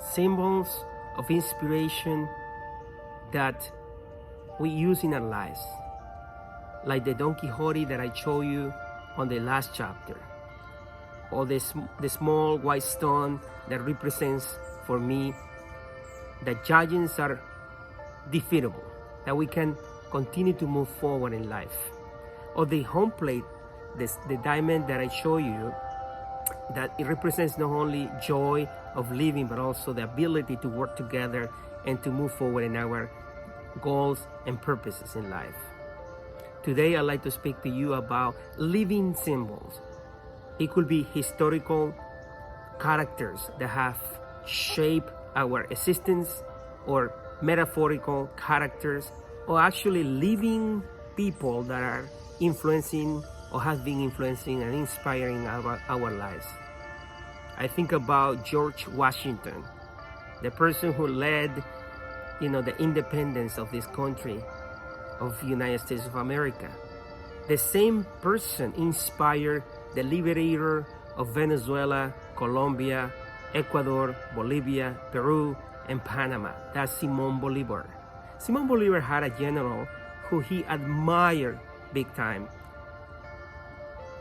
symbols of inspiration that we use in our lives, like the Don Quixote that I showed you on the last chapter, or the small white stone that represents for me that giants are defeatable, that we can continue to move forward in life, or the home plate, the diamond that I show you, that it represents not only joy of living, but also the ability to work together and to move forward in our goals and purposes in life. Today, I'd like to speak to you about living symbols. It could be historical characters that have shaped our existence, or metaphorical characters, or actually living people that are influencing or have been influencing and inspiring our lives. I think about George Washington, the person who led, the independence of this country, of the United States of America. The same person inspired the liberator of Venezuela, Colombia, Ecuador, Bolivia, Peru, and Panama. That's Simón Bolívar. Simón Bolívar had a general who he admired big time,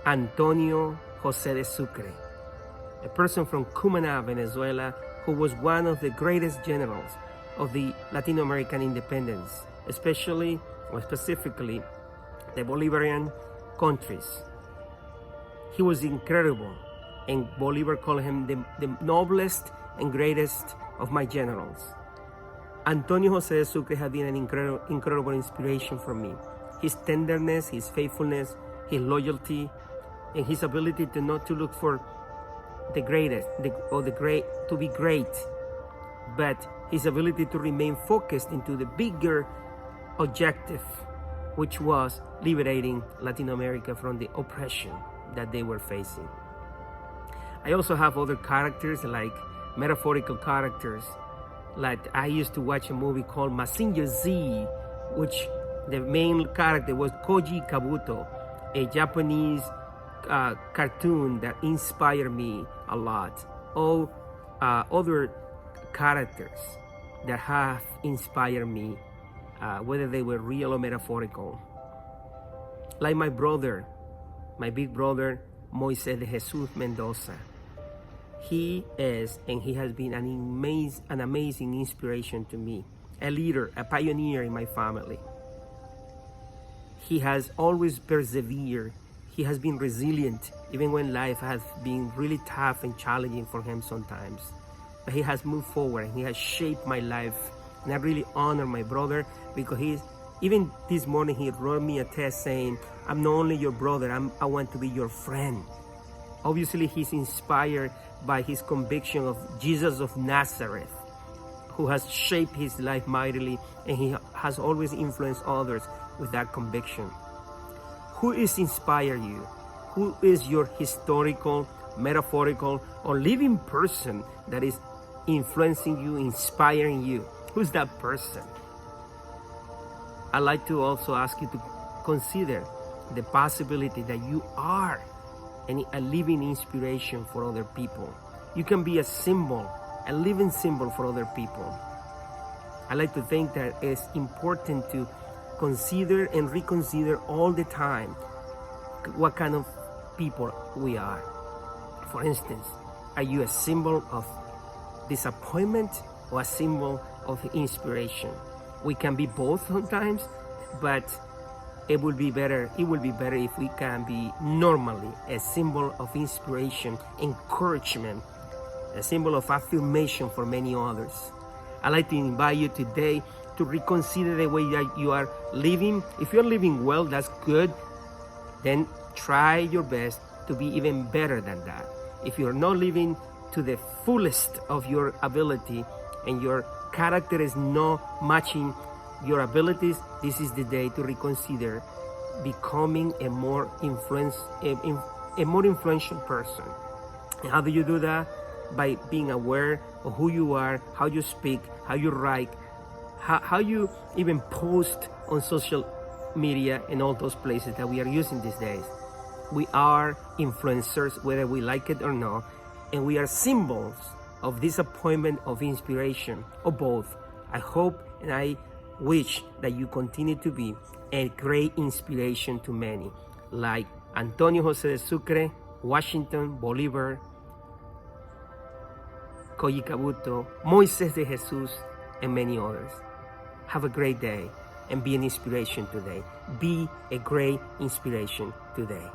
Antonio José de Sucre, a person from Cumaná, Venezuela, who was one of the greatest generals of the Latin American independence, especially or specifically the Bolivarian countries. He was incredible, and Bolívar called him the noblest and greatest of my generals. Antonio José de Sucre had been an incredible inspiration for me. His tenderness, his faithfulness, his loyalty, and his ability to not to look for the greatest to be great, but his ability to remain focused into the bigger objective, which was liberating Latin America from the oppression that they were facing. I also have other characters, like metaphorical characters. Like I used to watch a movie called Mazinger Z, which the main character was Koji Kabuto, a Japanese cartoon that inspired me a lot. Or other characters that have inspired me, whether they were real or metaphorical. Like my big brother, Moises de Jesus Mendoza. He is, and he has been an amazing inspiration to me, a leader, a pioneer in my family. He has always persevered. He has been resilient, even when life has been really tough and challenging for him sometimes. But he has moved forward, and he has shaped my life. And I really honor my brother, because even this morning he wrote me a text saying, I'm not only your brother, I want to be your friend. Obviously, he's inspired by his conviction of Jesus of Nazareth, who has shaped his life mightily, and he has always influenced others with that conviction. Who is inspired you? Who is your historical, metaphorical, or living person that is influencing you, inspiring you? Who's that person? I'd like to also ask you to consider the possibility that you are a living inspiration for other people. You can be a symbol, a living symbol for other people. I like to think that it's important to consider and reconsider all the time what kind of people we are. For instance, are you a symbol of disappointment or a symbol of inspiration? We can be both sometimes, but it will be better if we can be normally a symbol of inspiration, encouragement, a symbol of affirmation for many others. I'd like to invite you today to reconsider the way that you are living. If you're living well, that's good. Then try your best to be even better than that. If you're not living to the fullest of your ability and your character is not matching your abilities, this is the day to reconsider becoming a more influential person. And how do you do that? By being aware of who you are, how you speak, how you write, how you even post on social media and all those places that we are using these days. We are influencers, whether we like it or not, and we are symbols of disappointment, of inspiration, or both. I hope and I wish that you continue to be a great inspiration to many, like Antonio José de Sucre, Washington, Bolívar, Coyicabuto, Moisés de Jesús, and many others. Have a great day and be an inspiration today. Be a great inspiration today.